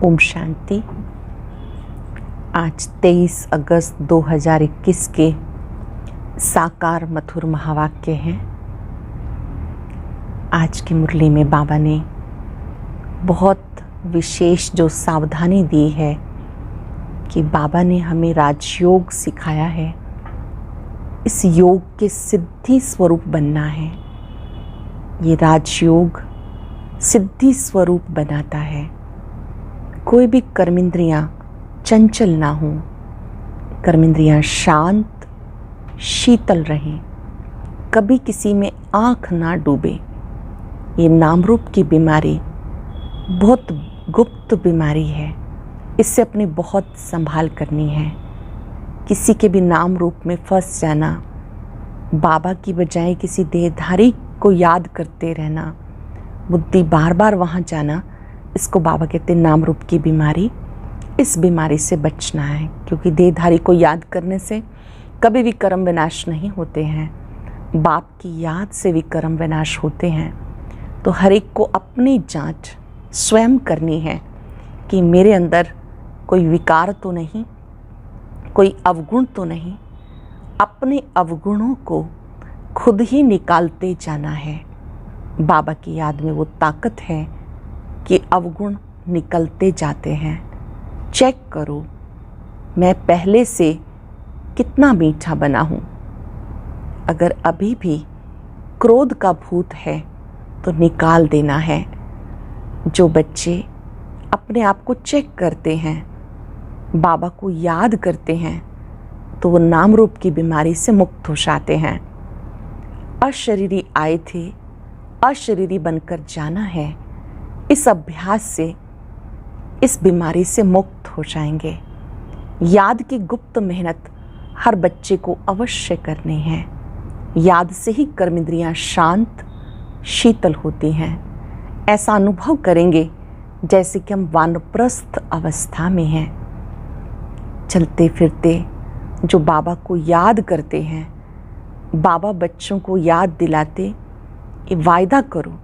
ओम शांति। आज 23 अगस्त 2021 के साकार मधुर महावाक्य हैं। आज की मुरली में बाबा ने बहुत विशेष जो सावधानी दी है कि बाबा ने हमें राजयोग सिखाया है। इस योग के सिद्धि स्वरूप बनना है। ये राजयोग सिद्धि स्वरूप बनाता है। कोई भी कर्मेंद्रियां चंचल ना हो, कर्मेंद्रियां शांत शीतल रहें, कभी किसी में आँख ना डूबे। ये नाम रूप की बीमारी बहुत गुप्त बीमारी है। इससे अपनी बहुत संभाल करनी है। किसी के भी नाम रूप में फंस जाना, बाबा की बजाय किसी देहधारी को याद करते रहना, बुद्धि बार बार वहाँ जाना, इसको बाबा कहते हैं नाम रूप की बीमारी। इस बीमारी से बचना है, क्योंकि देहधारी को याद करने से कभी भी कर्म विनाश नहीं होते हैं। बाप की याद से भी कर्म विनाश होते हैं। तो हर एक को अपनी जांच स्वयं करनी है कि मेरे अंदर कोई विकार तो नहीं, कोई अवगुण तो नहीं। अपने अवगुणों को खुद ही निकालते जाना है। बाबा की याद में वो ताकत है कि अवगुण निकलते जाते हैं। चेक करो, मैं पहले से कितना मीठा बना हूँ। अगर अभी भी क्रोध का भूत है तो निकाल देना है। जो बच्चे अपने आप को चेक करते हैं, बाबा को याद करते हैं, तो वो नाम रूप की बीमारी से मुक्त हो जाते हैं। अशरीरी आए थे, अशरीरी बनकर जाना है। इस अभ्यास से इस बीमारी से मुक्त हो जाएंगे। याद की गुप्त मेहनत हर बच्चे को अवश्य करनी है। याद से ही कर्मेंद्रियां शांत शीतल होती हैं। ऐसा अनुभव करेंगे जैसे कि हम वानप्रस्थ अवस्था में हैं। चलते फिरते जो बाबा को याद करते हैं, बाबा बच्चों को याद दिलाते, ये वायदा करो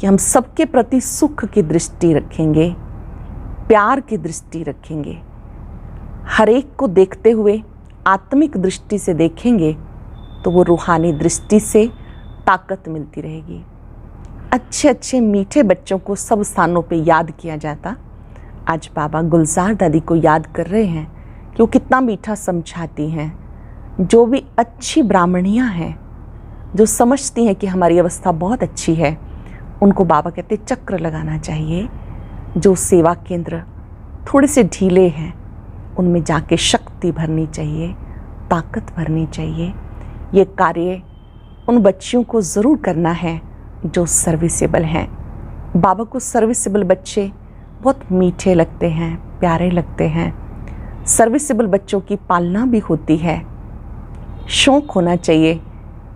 कि हम सबके प्रति सुख की दृष्टि रखेंगे, प्यार की दृष्टि रखेंगे। हर एक को देखते हुए आत्मिक दृष्टि से देखेंगे तो वो रूहानी दृष्टि से ताकत मिलती रहेगी। अच्छे अच्छे मीठे बच्चों को सब स्थानों पे याद किया जाता। आज बाबा गुलजार दादी को याद कर रहे हैं कि वो कितना मीठा समझाती हैं। जो भी अच्छी ब्राह्मणियाँ हैं, जो समझती हैं कि हमारी अवस्था बहुत अच्छी है, उनको बाबा कहते चक्र लगाना चाहिए। जो सेवा केंद्र थोड़े से ढीले हैं, उनमें जाके शक्ति भरनी चाहिए, ताकत भरनी चाहिए। ये कार्य उन बच्चियों को ज़रूर करना है जो सर्विसेबल हैं। बाबा को सर्विसेबल बच्चे बहुत मीठे लगते हैं, प्यारे लगते हैं। सर्विसेबल बच्चों की पालना भी होती है। शौक़ होना चाहिए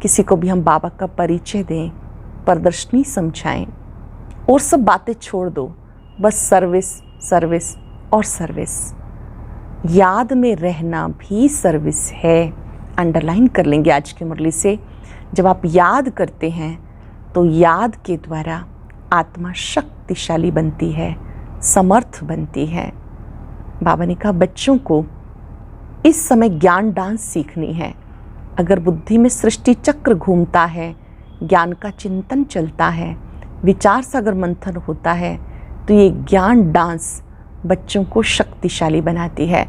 किसी को भी हम बाबा का परिचय दें, प्रदर्शनी समझाएं, और सब बातें छोड़ दो, बस सर्विस सर्विस और सर्विस। याद में रहना भी सर्विस है। अंडरलाइन कर लेंगे आज की मुरली से। जब आप याद करते हैं तो याद के द्वारा आत्मा शक्तिशाली बनती है, समर्थ बनती है। बाबा ने कहा बच्चों को इस समय ज्ञान डांस सीखनी है। अगर बुद्धि में सृष्टि चक्र घूमता है, ज्ञान का चिंतन चलता है, विचार सागर मंथन होता है, तो ये ज्ञान डांस बच्चों को शक्तिशाली बनाती है।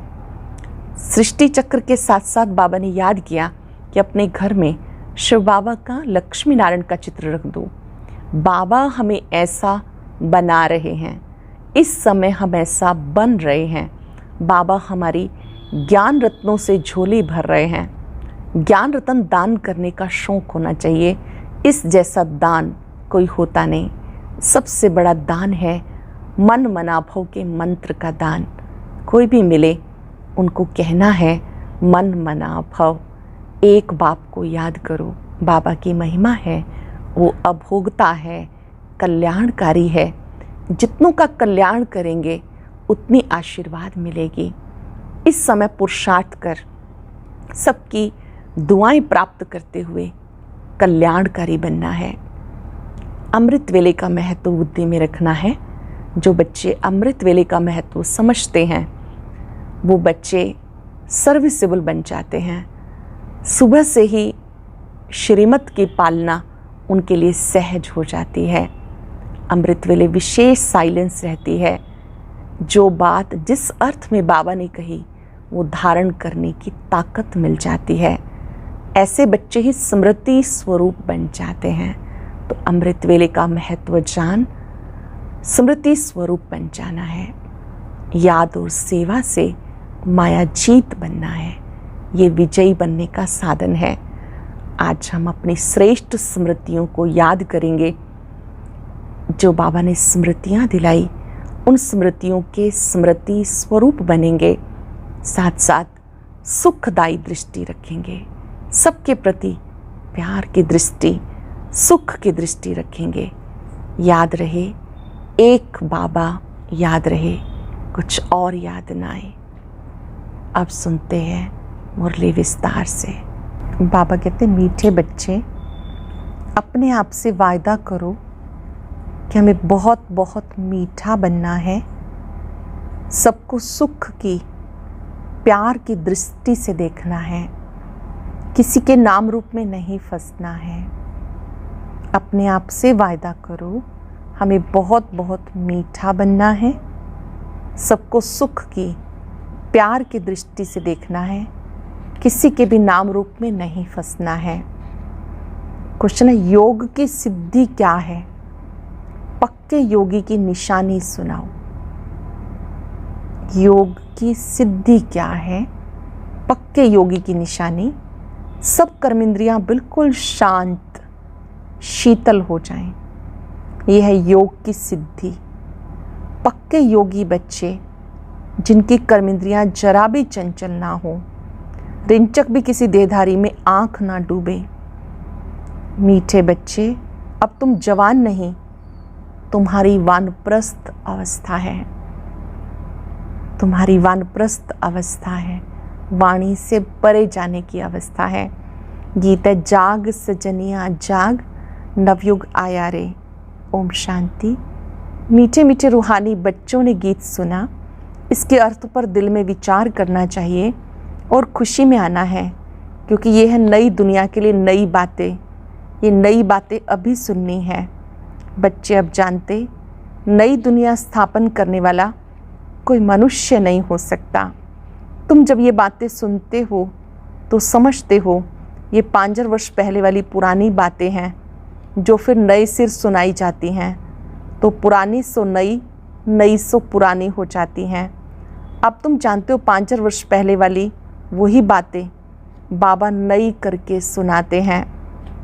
सृष्टि चक्र के साथ साथ बाबा ने याद किया कि अपने घर में शिव बाबा का, लक्ष्मी नारायण का चित्र रख दो। बाबा हमें ऐसा बना रहे हैं, इस समय हम ऐसा बन रहे हैं। बाबा हमारी ज्ञान रत्नों से झोली भर रहे हैं। ज्ञान रत्न दान करने का शौक़ होना चाहिए। इस जैसा दान कोई होता नहीं। सबसे बड़ा दान है मन मनाभव के मंत्र का दान। कोई भी मिले उनको कहना है मन मनाभव। एक बाप को याद करो। बाबा की महिमा है, वो अभोगता है, कल्याणकारी है। जितनों का कल्याण करेंगे उतनी आशीर्वाद मिलेगी। इस समय पुरुषार्थ कर सबकी दुआएं प्राप्त करते हुए कल्याणकारी बनना है। अमृत वेले का महत्व बुद्धि में रखना है। जो बच्चे अमृत वेले का महत्व समझते हैं वो बच्चे सर्विसेबल बन जाते हैं। सुबह से ही श्रीमत की पालना उनके लिए सहज हो जाती है। अमृत वेले विशेष साइलेंस रहती है। जो बात जिस अर्थ में बाबा ने कही वो धारण करने की ताकत मिल जाती है। ऐसे बच्चे ही स्मृति स्वरूप बन जाते हैं। तो अमृत वेले का महत्व जान स्मृति स्वरूप बन जाना है। याद और सेवा से माया जीत बनना है। ये विजयी बनने का साधन है। आज हम अपनी श्रेष्ठ स्मृतियों को याद करेंगे। जो बाबा ने स्मृतियाँ दिलाई उन स्मृतियों के स्मृति स्वरूप बनेंगे। साथ साथ सुखदायी दृष्टि रखेंगे। सबके प्रति प्यार की दृष्टि, सुख की दृष्टि रखेंगे। याद रहे एक बाबा, याद रहे कुछ और याद ना आए। अब सुनते हैं मुरली विस्तार से। बाबा कहते, मीठे बच्चे, अपने आप से वायदा करो कि हमें बहुत बहुत मीठा बनना है। सबको सुख की, प्यार की दृष्टि से देखना है। किसी के नाम रूप में नहीं फंसना है। अपने आप से वायदा करो, हमें बहुत बहुत मीठा बनना है। सबको सुख की, प्यार की दृष्टि से देखना है। किसी के भी नाम रूप में नहीं फंसना है। क्वेश्चन है, योग की सिद्धि क्या है? पक्के योगी की निशानी सुनाओ। योग की सिद्धि क्या है? पक्के योगी की निशानी। सब कर्मेंद्रियां बिल्कुल शांत शीतल हो जाएं। यह है योग की सिद्धि। पक्के योगी बच्चे जिनकी कर्मेंद्रियां जरा भी चंचल ना हो, रिंचक भी किसी देहधारी में आंख ना डूबे। मीठे बच्चे, अब तुम जवान नहीं, तुम्हारी वानप्रस्थ अवस्था है। तुम्हारी वानप्रस्थ अवस्था है। वाणी से परे जाने की अवस्था है। गीत है, जाग सजनिया जाग, नवयुग आया रे। ओम शांति। मीठे मीठे रूहानी बच्चों ने गीत सुना। इसके अर्थ पर दिल में विचार करना चाहिए और खुशी में आना है, क्योंकि ये है नई दुनिया के लिए नई बातें। ये नई बातें अभी सुननी है। बच्चे अब जानते, नई दुनिया स्थापन करने वाला कोई मनुष्य नहीं हो सकता। तुम जब ये बातें सुनते हो तो समझते हो ये 5,000 वर्ष पहले वाली पुरानी बातें हैं जो फिर नए सिर सुनाई जाती हैं। तो पुरानी सो नई, नई सो पुरानी हो जाती हैं। अब तुम जानते हो 5,000 वर्ष पहले वाली वही बातें बाबा नई करके सुनाते हैं।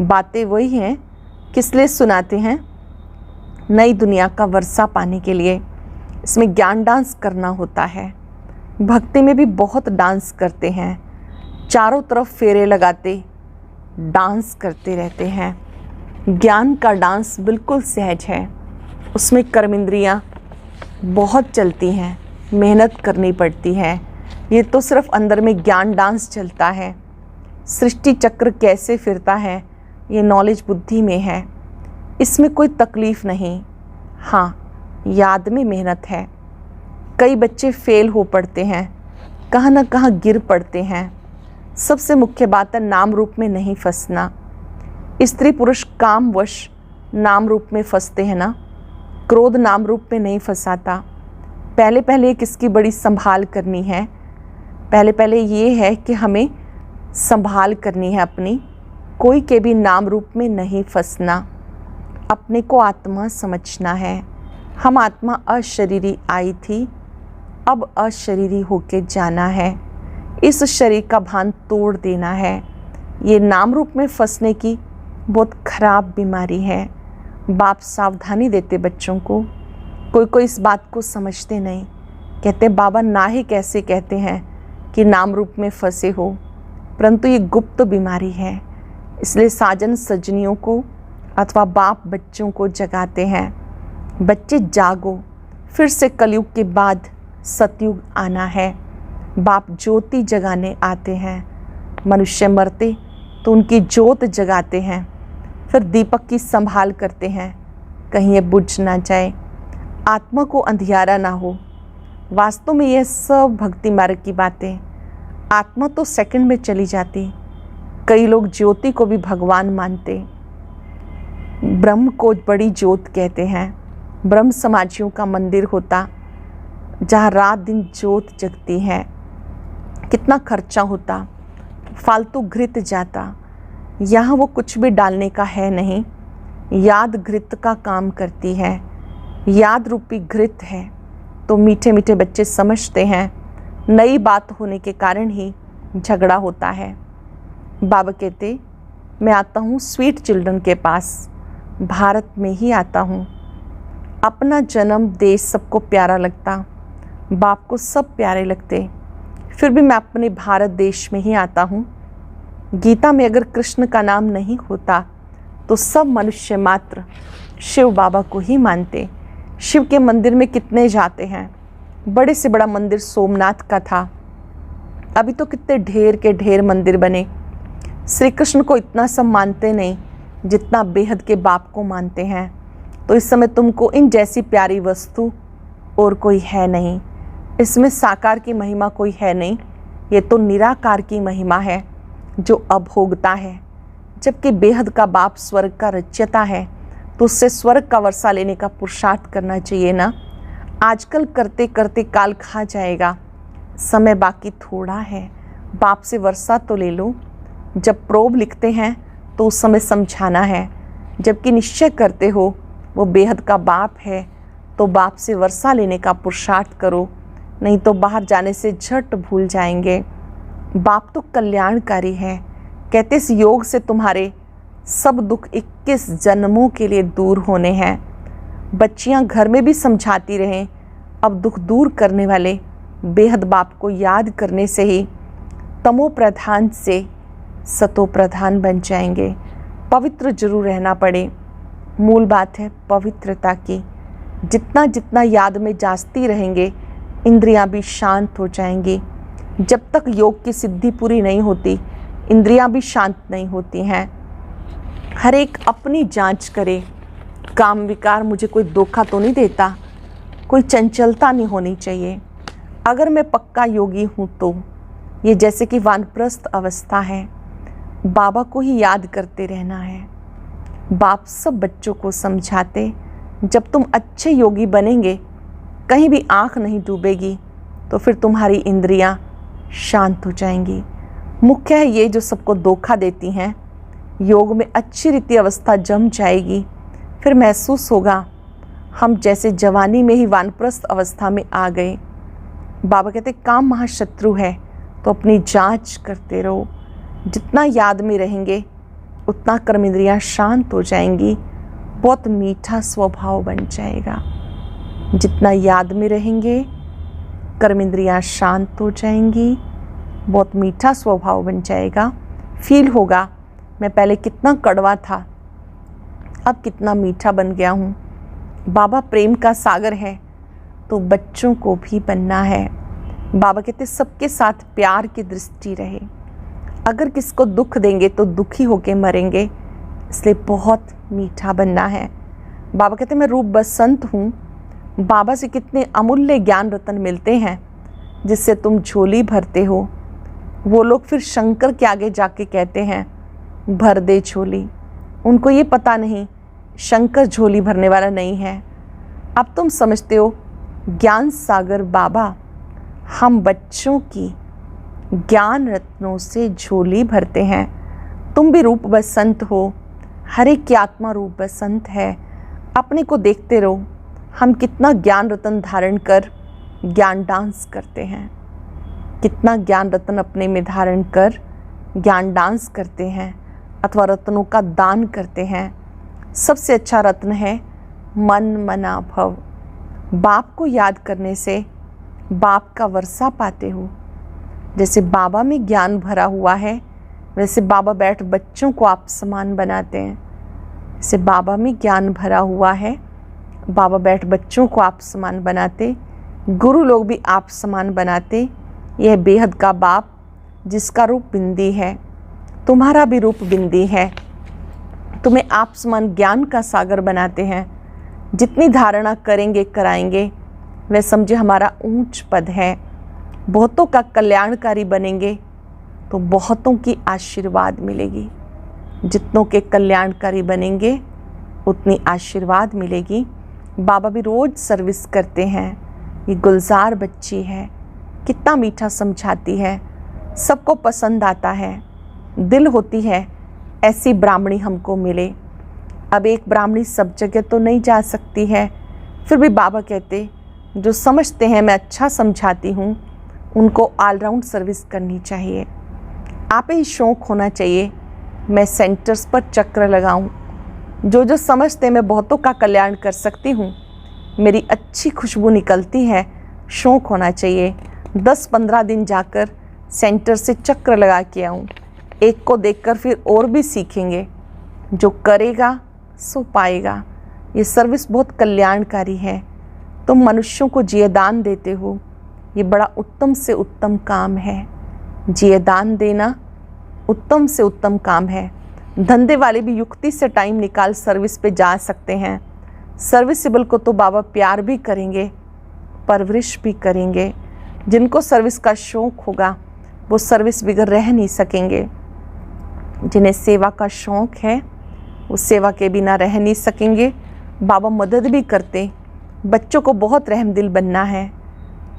बातें वही हैं, किस लिए सुनाते हैं? नई दुनिया का वर्षा पाने के लिए। इसमें ज्ञान डांस करना होता है। भक्ति में भी बहुत डांस करते हैं। चारों तरफ फेरे लगाते डांस करते रहते हैं। ज्ञान का डांस बिल्कुल सहज है। उसमें कर्मेंद्रियाँ बहुत चलती हैं, मेहनत करनी पड़ती है। ये तो सिर्फ अंदर में ज्ञान डांस चलता है। सृष्टि चक्र कैसे फिरता है ये नॉलेज बुद्धि में है। इसमें कोई तकलीफ़ नहीं। हाँ, याद में मेहनत है। कई बच्चे फेल हो पड़ते हैं, कहाँ ना कहाँ गिर पड़ते हैं। सबसे मुख्य बात है नाम रूप में नहीं फंसना। स्त्री पुरुष कामवश नाम रूप में फंसते हैं ना। क्रोध नाम रूप में नहीं फंसाता। पहले पहले किसकी बड़ी संभाल करनी है। पहले ये है कि हमें संभाल करनी है अपनी। कोई के भी नाम रूप में नहीं फंसना। अपने को आत्मा समझना है। हम आत्मा अशरीरी आई थी, अब अशरीरी होके जाना है। इस शरीर का भान तोड़ देना है। ये नाम रूप में फंसने की बहुत खराब बीमारी है। बाप सावधानी देते बच्चों को। कोई इस बात को समझते नहीं। कहते बाबा ना ही कैसे कहते हैं कि नाम रूप में फंसे हो, परंतु ये गुप्त बीमारी है। इसलिए साजन सजनियों को अथवा बाप बच्चों को जगाते हैं, बच्चे जागो, फिर से कलयुग के बाद सतयुग आना है। बाप ज्योति जगाने आते हैं। मनुष्य मरते तो उनकी ज्योत जगाते हैं, फिर दीपक की संभाल करते हैं, कहीं ये बुझ ना जाए। आत्मा को अंधियारा ना हो। वास्तव में यह सब भक्ति मार्ग की बातें। आत्मा तो सेकंड में चली जाती। कई लोग ज्योति को भी भगवान मानते। ब्रह्म को बड़ी ज्योत कहते हैं। ब्रह्म समाजियों का मंदिर होता जहाँ रात दिन ज्योत जगती है। कितना खर्चा होता, फालतू घृत जाता। यहाँ वो कुछ भी डालने का है नहीं। याद घृत का काम करती है। याद रूपी घृत है। तो मीठे मीठे बच्चे समझते हैं नई बात होने के कारण ही झगड़ा होता है। बाबा कहते मैं आता हूँ स्वीट चिल्ड्रन के पास, भारत में ही आता हूँ। अपना जन्म देश सबको प्यारा लगता, बाप को सब प्यारे लगते, फिर भी मैं अपने भारत देश में ही आता हूँ। गीता में अगर कृष्ण का नाम नहीं होता तो सब मनुष्य मात्र शिव बाबा को ही मानते। शिव के मंदिर में कितने जाते हैं। बड़े से बड़ा मंदिर सोमनाथ का था, अभी तो कितने ढेर के ढेर मंदिर बने। श्री कृष्ण को इतना सब मानते नहीं जितना बेहद के बाप को मानते हैं। तो इस समय तुमको इन जैसी प्यारी वस्तु और कोई है नहीं। इसमें साकार की महिमा कोई है नहीं, ये तो निराकार की महिमा है जो अभोगता है। जबकि बेहद का बाप स्वर्ग का रचयिता है तो उससे स्वर्ग का वर्षा लेने का पुरुषार्थ करना चाहिए ना। आजकल करते करते काल खा जाएगा, समय बाकी थोड़ा है। बाप से वर्षा तो ले लो। जब प्रोब लिखते हैं तो उस समय समझाना है, जबकि निश्चय करते हो वो बेहद का बाप है तो बाप से वर्षा लेने का पुरुषार्थ करो, नहीं तो बाहर जाने से झट भूल जाएंगे। बाप तो कल्याणकारी है। कहते इस योग से तुम्हारे सब दुख 21 जन्मों के लिए दूर होने हैं। बच्चियां घर में भी समझाती रहें, अब दुख दूर करने वाले बेहद बाप को याद करने से ही तमो प्रधान से सतो प्रधान बन जाएंगे। पवित्र जरूर रहना पड़े, मूल बात है पवित्रता की। जितना जितना याद में जागती रहेंगे इंद्रियां भी शांत हो जाएंगी। जब तक योग की सिद्धि पूरी नहीं होती इंद्रियां भी शांत नहीं होती हैं। हर एक अपनी जांच करे, काम विकार मुझे कोई धोखा तो नहीं देता, कोई चंचलता नहीं होनी चाहिए। अगर मैं पक्का योगी हूँ तो ये जैसे कि वानप्रस्थ अवस्था है, बाबा को ही याद करते रहना है। बाप सब बच्चों को समझाते जब तुम अच्छे योगी बनेंगे कहीं भी आँख नहीं डूबेगी तो फिर तुम्हारी इंद्रियां शांत हो जाएंगी। मुख्य है ये जो सबको धोखा देती हैं, योग में अच्छी रीति अवस्था जम जाएगी, फिर महसूस होगा हम जैसे जवानी में ही वानप्रस्थ अवस्था में आ गए। बाबा कहते काम महाशत्रु है तो अपनी जांच करते रहो। जितना याद में रहेंगे उतना कर्म इंद्रियां शांत हो जाएंगी, बहुत मीठा स्वभाव बन जाएगा। जितना याद में रहेंगे कर्म इंद्रियां शांत हो जाएंगी, बहुत मीठा स्वभाव बन जाएगा। फील होगा मैं पहले कितना कड़वा था, अब कितना मीठा बन गया हूँ। बाबा प्रेम का सागर है तो बच्चों को भी बनना है। बाबा कहते सबके साथ प्यार की दृष्टि रहे। अगर किसको दुख देंगे तो दुखी होके मरेंगे, इसलिए बहुत मीठा बनना है। बाबा कहते मैं रूप बसंत हूँ। बाबा से कितने अमूल्य ज्ञान रत्न मिलते हैं जिससे तुम झोली भरते हो। वो लोग फिर शंकर के आगे जाके कहते हैं भर दे झोली। उनको ये पता नहीं शंकर झोली भरने वाला नहीं है। अब तुम समझते हो ज्ञान सागर बाबा हम बच्चों की ज्ञान रत्नों से झोली भरते हैं। तुम भी रूप बसंत हो, हर एक की आत्मा रूप बसंत है। अपने को देखते रहो हम कितना ज्ञान रत्न धारण कर ज्ञान डांस करते हैं, कितना ज्ञान रत्न अपने में धारण कर ज्ञान डांस करते हैं अथवा रत्नों का दान करते हैं। सबसे अच्छा रत्न है मन मना भव। बाप को याद करने से बाप का वर्षा पाते हो। जैसे बाबा में ज्ञान भरा हुआ है वैसे बाबा बैठ बच्चों को आप समान बनाते हैं। जैसे बाबा में ज्ञान भरा हुआ है बाबा बैठ बच्चों को आप समान बनाते, गुरु लोग भी आप समान बनाते। यह बेहद का बाप जिसका रूप बिंदी है, तुम्हारा भी रूप बिंदी है, तुम्हें आप समान ज्ञान का सागर बनाते हैं। जितनी धारणा करेंगे कराएंगे वह समझे हमारा ऊंच पद है। बहुतों का कल्याणकारी बनेंगे तो बहुतों की आशीर्वाद मिलेगी। जितनों के कल्याणकारी बनेंगे उतनी आशीर्वाद मिलेगी। बाबा भी रोज़ सर्विस करते हैं। ये गुलजार बच्ची है, कितना मीठा समझाती है, सबको पसंद आता है, दिल होती है ऐसी ब्राह्मणी हमको मिले। अब एक ब्राह्मणी सब जगह तो नहीं जा सकती है, फिर भी बाबा कहते जो समझते हैं मैं अच्छा समझाती हूँ उनको ऑलराउंड सर्विस करनी चाहिए। आप ही शौक़ होना चाहिए मैं सेंटर्स पर चक्र लगाऊं। जो समझते मैं बहुतों का कल्याण कर सकती हूँ, मेरी अच्छी खुशबू निकलती है, शौक़ होना चाहिए 10-15 दिन जाकर सेंटर से चक्र लगा के आऊँ। एक को देखकर फिर और भी सीखेंगे। जो करेगा सो पाएगा। ये सर्विस बहुत कल्याणकारी है। तुम मनुष्यों को जियेदान देते हो, ये बड़ा उत्तम से उत्तम काम है। जियेदान देना उत्तम से उत्तम काम है। धंधे वाले भी युक्ति से टाइम निकाल सर्विस पे जा सकते हैं। सर्विसेबल को तो बाबा प्यार भी करेंगे, परवरिश भी करेंगे। जिनको सर्विस का शौक़ होगा वो सर्विस बगैर रह नहीं सकेंगे। जिन्हें सेवा का शौक़ है वो सेवा के बिना रह नहीं सकेंगे। बाबा मदद भी करते। बच्चों को बहुत रहमदिल बनना है।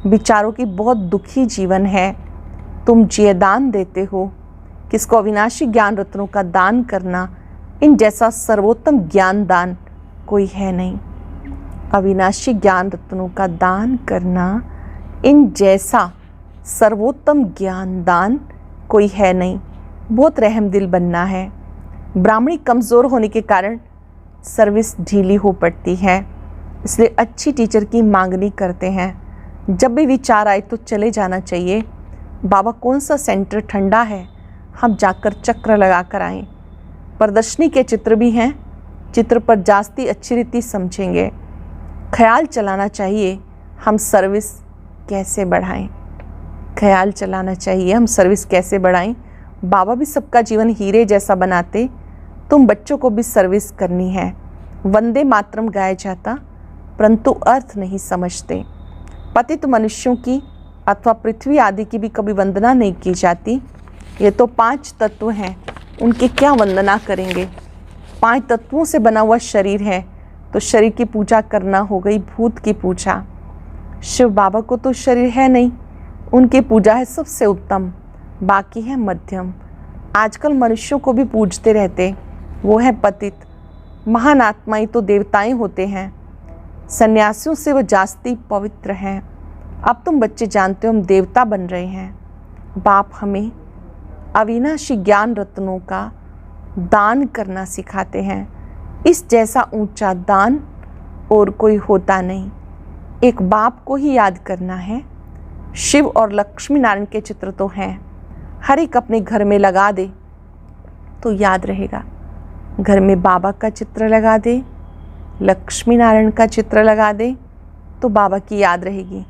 बेचारों की बहुत दुखी जीवन है। तुम जियेदान देते हो। किसको अविनाशी ज्ञान रत्नों का दान करना, इन जैसा सर्वोत्तम ज्ञान दान कोई है नहीं। अविनाशी ज्ञान रत्नों का दान करना, इन जैसा सर्वोत्तम ज्ञान दान कोई है नहीं। बहुत रहमदिल बनना है। ब्राह्मणी कमज़ोर होने के कारण सर्विस ढीली हो पड़ती है, इसलिए अच्छी टीचर की मांगनी करते हैं। जब भी विचार आए तो चले जाना चाहिए। बाबा कौन सा सेंटर ठंडा है, हम जाकर चक्र लगा कर आएँ। प्रदर्शनी के चित्र भी हैं, चित्र पर जास्ती अच्छी रीति समझेंगे। ख्याल चलाना चाहिए हम सर्विस कैसे बढ़ाएं। ख्याल चलाना चाहिए हम सर्विस कैसे बढ़ाएं। बाबा भी सबका जीवन हीरे जैसा बनाते, तुम बच्चों को भी सर्विस करनी है। वंदे मातरम गाया जाता परंतु अर्थ नहीं समझते। पतित मनुष्यों की अथवा पृथ्वी आदि की भी कभी वंदना नहीं की जाती। ये तो 5 तत्व हैं, उनकी क्या वंदना करेंगे। 5 तत्वों से बना हुआ शरीर है तो शरीर की पूजा करना हो गई भूत की पूजा। शिव बाबा को तो शरीर है नहीं, उनकी पूजा है सबसे उत्तम, बाकी है मध्यम। आजकल मनुष्यों को भी पूजते रहते, वो है पतित। महान आत्माएं तो देवताएं होते हैं, सन्यासियों से वो जास्ती पवित्र हैं। अब तुम बच्चे जानते हो हम देवता बन रहे हैं। बाप हमें अविनाशी ज्ञान रत्नों का दान करना सिखाते हैं। इस जैसा ऊंचा दान और कोई होता नहीं। एक बाप को ही याद करना है। शिव और लक्ष्मी नारायण के चित्र तो हैं, हर एक अपने घर में लगा दे तो याद रहेगा। घर में बाबा का चित्र लगा दे, लक्ष्मी नारायण का चित्र लगा दे तो बाबा की याद रहेगी।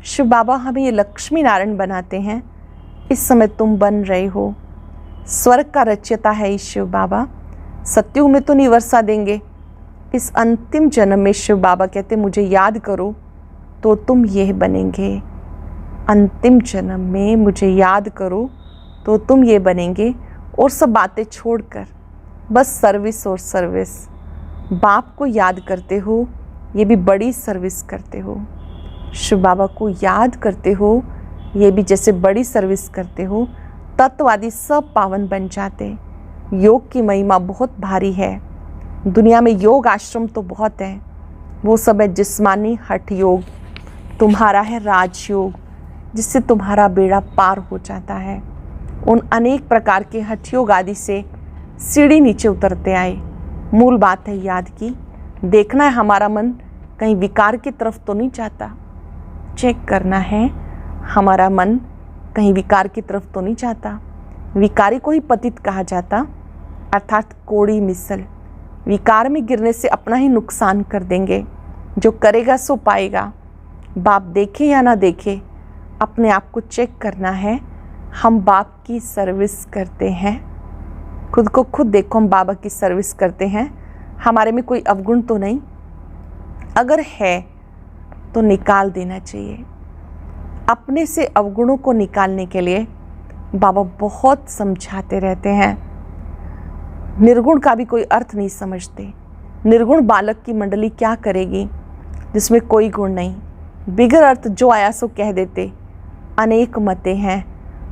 शिव बाबा हमें ये लक्ष्मी नारायण बनाते हैं। इस समय तुम बन रहे हो। स्वर्ग का रचयिता है इस शिव बाबा। सत्युग में तो नहीं वर्षा देंगे। इस अंतिम जन्म में शिव बाबा कहते मुझे याद करो तो तुम ये बनेंगे। अंतिम जन्म में मुझे याद करो तो तुम ये बनेंगे। और सब बातें छोड़कर बस सर्विस और सर्विस। बाप को याद करते हो, ये भी बड़ी सर्विस करते हो। शिव बाबा को याद करते हो, ये भी जैसे बड़ी सर्विस करते हो। तत्ववादी सब पावन बन जाते। योग की महिमा बहुत भारी है। दुनिया में योग आश्रम तो बहुत है, वो सब है जिस्मानी हठ योग। तुम्हारा है राजयोग, जिससे तुम्हारा बेड़ा पार हो जाता है। उन अनेक प्रकार के हठ योग आदि से सीढ़ी नीचे उतरते आए। मूल बात है याद की। देखना है हमारा मन कहीं विकार की तरफ तो नहीं जाता। चेक करना है हमारा मन कहीं विकार की तरफ तो नहीं जाता। विकारी को ही पतित कहा जाता, अर्थात कोड़ी मिसल। विकार में गिरने से अपना ही नुकसान कर देंगे। जो करेगा सो पाएगा। बाप देखे या ना देखे, अपने आप को चेक करना है। हम बाप की सर्विस करते हैं। खुद को खुद देखो, हम बाबा की सर्विस करते हैं। हमारे में कोई अवगुण तो नहीं। अगर है तो निकाल देना चाहिए। अपने से अवगुणों को निकालने के लिए बाबा बहुत समझाते रहते हैं। निर्गुण का भी कोई अर्थ नहीं समझते। निर्गुण बालक की मंडली क्या करेगी जिसमें कोई गुण नहीं? बिगर अर्थ जो आया सो कह देते। अनेक मतें हैं,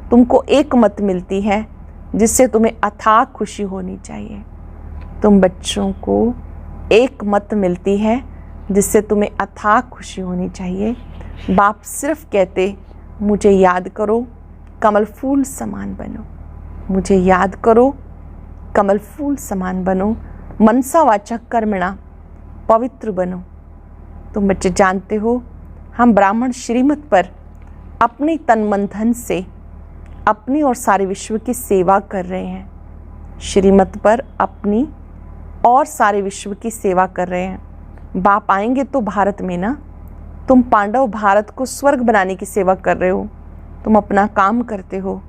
तुमको एक मत मिलती है जिससे तुम्हें अथाह खुशी होनी चाहिए। तुम बच्चों को एक मत मिलती है जिससे तुम्हें अथाह खुशी होनी चाहिए। बाप सिर्फ कहते मुझे याद करो, कमल फूल समान बनो। मुझे याद करो, कमल फूल समान बनो। मनसा वाचक कर्मणा पवित्र बनो। तुम बच्चे जानते हो हम ब्राह्मण श्रीमत पर अपने तन मन धन से अपनी और सारे विश्व की सेवा कर रहे हैं। श्रीमत पर अपनी और सारे विश्व की सेवा कर रहे हैं। बाप आएंगे तो भारत में ना। तुम पांडव भारत को स्वर्ग बनाने की सेवा कर रहे हो। तुम अपना काम करते हो।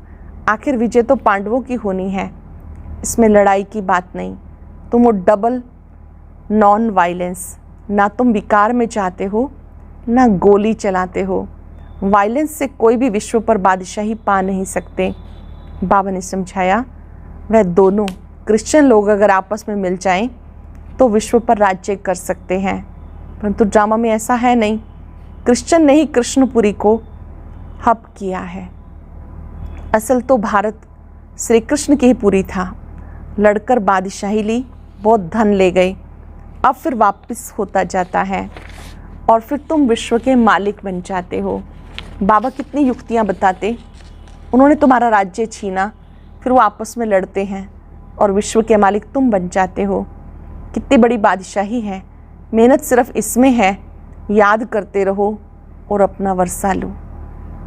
आखिर विजय तो पांडवों की होनी है, इसमें लड़ाई की बात नहीं। तुम वो डबल नॉन वायलेंस, ना तुम विकार में चाहते हो ना गोली चलाते हो। वायलेंस से कोई भी विश्व पर बादशाही पा नहीं सकते। बाबा ने समझाया वह दोनों क्रिश्चियन लोग अगर आपस में मिल जाएं तो विश्व पर राज्य कर सकते हैं, परंतु ड्रामा में ऐसा है नहीं। क्रिश्चियन ने ही कृष्णपुरी को हब किया है। असल तो भारत श्री कृष्ण की ही पुरी था। लड़कर बादशाही ली, बहुत धन ले गए, अब फिर वापस होता जाता है और फिर तुम विश्व के मालिक बन जाते हो। बाबा कितनी युक्तियाँ बताते। उन्होंने तुम्हारा राज्य छीना, फिर वो आपस में लड़ते हैं और विश्व के मालिक तुम बन जाते हो। कितनी बड़ी बादशाही है। मेहनत सिर्फ इसमें है, याद करते रहो और अपना वर्षा लो।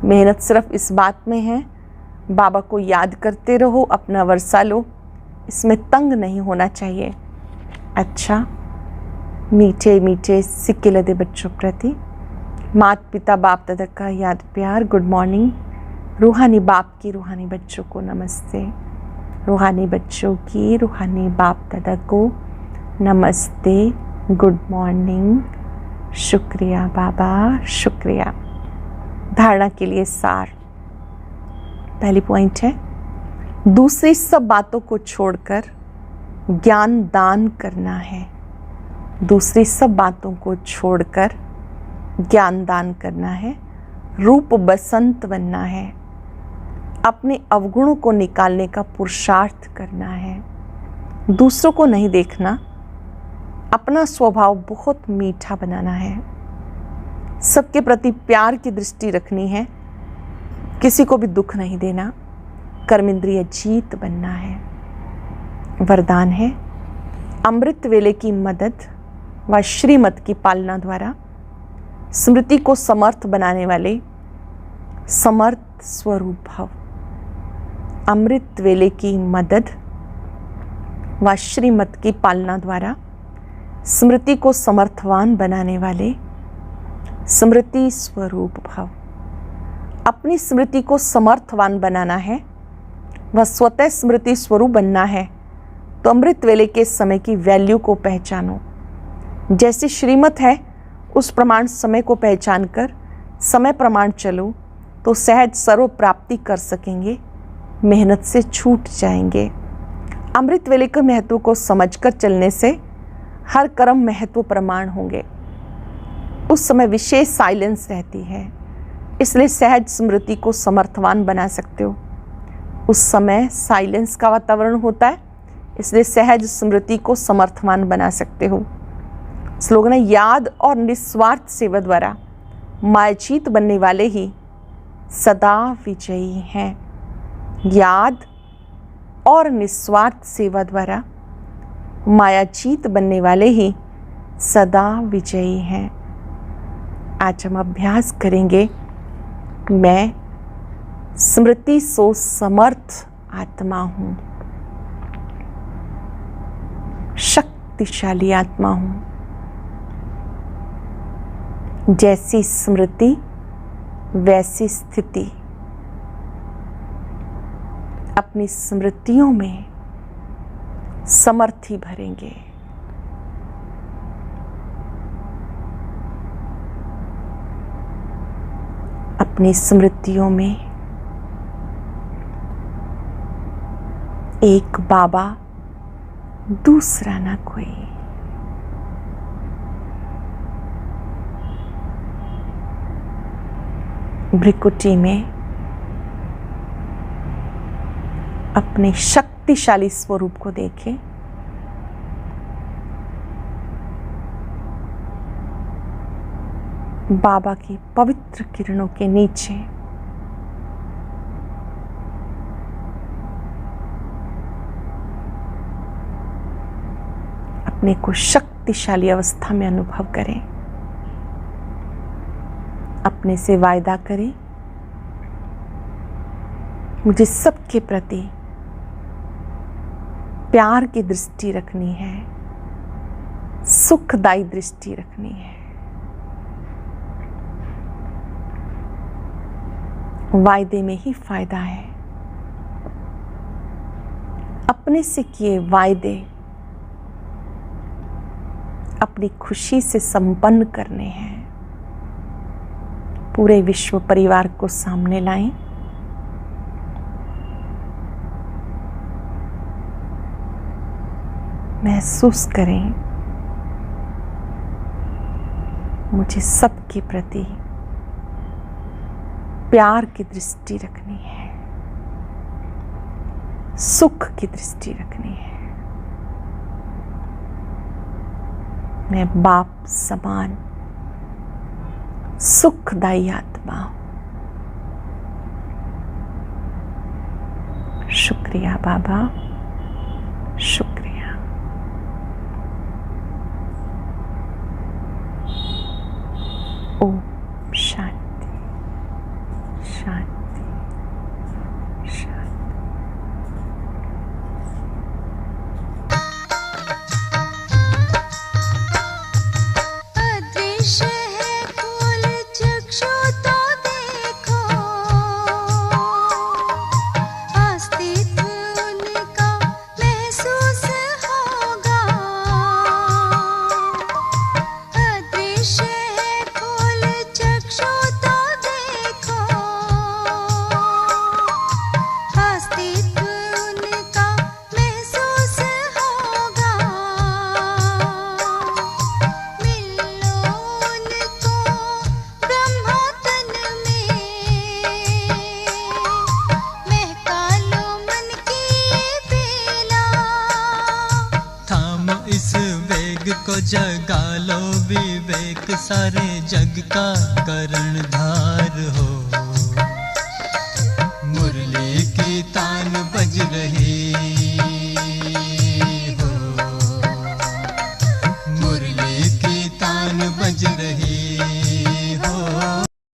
मेहनत सिर्फ इस बात में है, बाबा को याद करते रहो, अपना वर्षा लो। इसमें तंग नहीं होना चाहिए। अच्छा, मीठे मीठे सिक्के लदे बच्चों प्रति माता पिता बाप दादा का याद प्यार। Good morning. रूहानी बाप की रूहानी बच्चों को नमस्ते। रूहानी बच्चों की रूहानी बाप दादा को नमस्ते। Good morning. शुक्रिया बाबा, शुक्रिया। धारणा के लिए सार। पहली पॉइंट है, दूसरी सब बातों को छोड़कर ज्ञान दान करना है। दूसरी सब बातों को छोड़कर ज्ञान दान करना है। रूप बसंत बनना है। अपने अवगुणों को निकालने का पुरुषार्थ करना है। दूसरों को नहीं देखना, अपना स्वभाव बहुत मीठा बनाना है। सबके प्रति प्यार की दृष्टि रखनी है। किसी को भी दुख नहीं देना। कर्मेंद्रिय जीत बनना है। वरदान है, अमृत वेले की मदद व श्रीमत की पालना द्वारा स्मृति को समर्थ बनाने वाले समर्थ स्वरूप भव। अमृत वेले की मदद व श्रीमत की पालना द्वारा स्मृति को समर्थवान बनाने वाले स्मृति स्वरूप भव। अपनी स्मृति को समर्थवान बनाना है, वह स्वतः स्मृति स्वरूप बनना है, तो अमृत वेले के समय की वैल्यू को पहचानो। जैसी श्रीमत है उस प्रमाण समय को पहचान कर समय प्रमाण चलो तो सहज सर्व प्राप्ति कर सकेंगे, मेहनत से छूट जाएंगे। अमृत वेले के महत्व को समझकर चलने से हर कर्म महत्व प्रमाण होंगे। उस समय विशेष साइलेंस रहती है, इसलिए सहज स्मृति को समर्थवान बना सकते हो। उस समय साइलेंस का वातावरण होता है, इसलिए सहज स्मृति को समर्थवान बना सकते हो। स्लोगन है, याद और निस्वार्थ सेवा द्वारा मायाजीत बनने वाले ही सदा विजयी हैं। याद और निस्वार्थ सेवा द्वारा मायाजीत बनने वाले ही सदा विजयी हैं। आज हम अभ्यास करेंगे, मैं स्मृति सो समर्थ आत्मा हूँ, शक्तिशाली आत्मा हूँ। जैसी स्मृति वैसी स्थिति। अपनी स्मृतियों में समर्थी भरेंगे। अपनी स्मृतियों में एक बाबा, दूसरा ना कोई। भ्रिकुटी में अपने शक्तिशाली स्वरूप को देखें। बाबा की पवित्र किरणों के नीचे अपने को शक्तिशाली अवस्था में अनुभव करें। अपने से वायदा करें, मुझे सबके प्रति प्यार की दृष्टि रखनी है, सुखदायी दृष्टि रखनी है। वायदे में ही फायदा है। अपने से किए वायदे अपनी खुशी से संपन्न करने हैं। पूरे विश्व परिवार को सामने लाएं। महसूस करें, मुझे सबके प्रति प्यार की दृष्टि रखनी है, सुख की दृष्टि रखनी है। मैं बाप समान सुखदायी आत्मा हूं। शुक्रिया बाबा, शुक्रिया। ओम शांति, शांति, शांति। अदृश्य है फूल चक्षु तो देखो, अस्तित्व उनका महसूस होगा। अदृश्य है फूल चक्षु तो देखो, अस्तित्व उनका महसूस होगा। मिलो उनको ब्रह्मा तन में, महका लो मन की बेला। थामो इस वेग को, जगा लो विवेक, सारे जग का कर्णधार हो। मुरली की तान बज रही,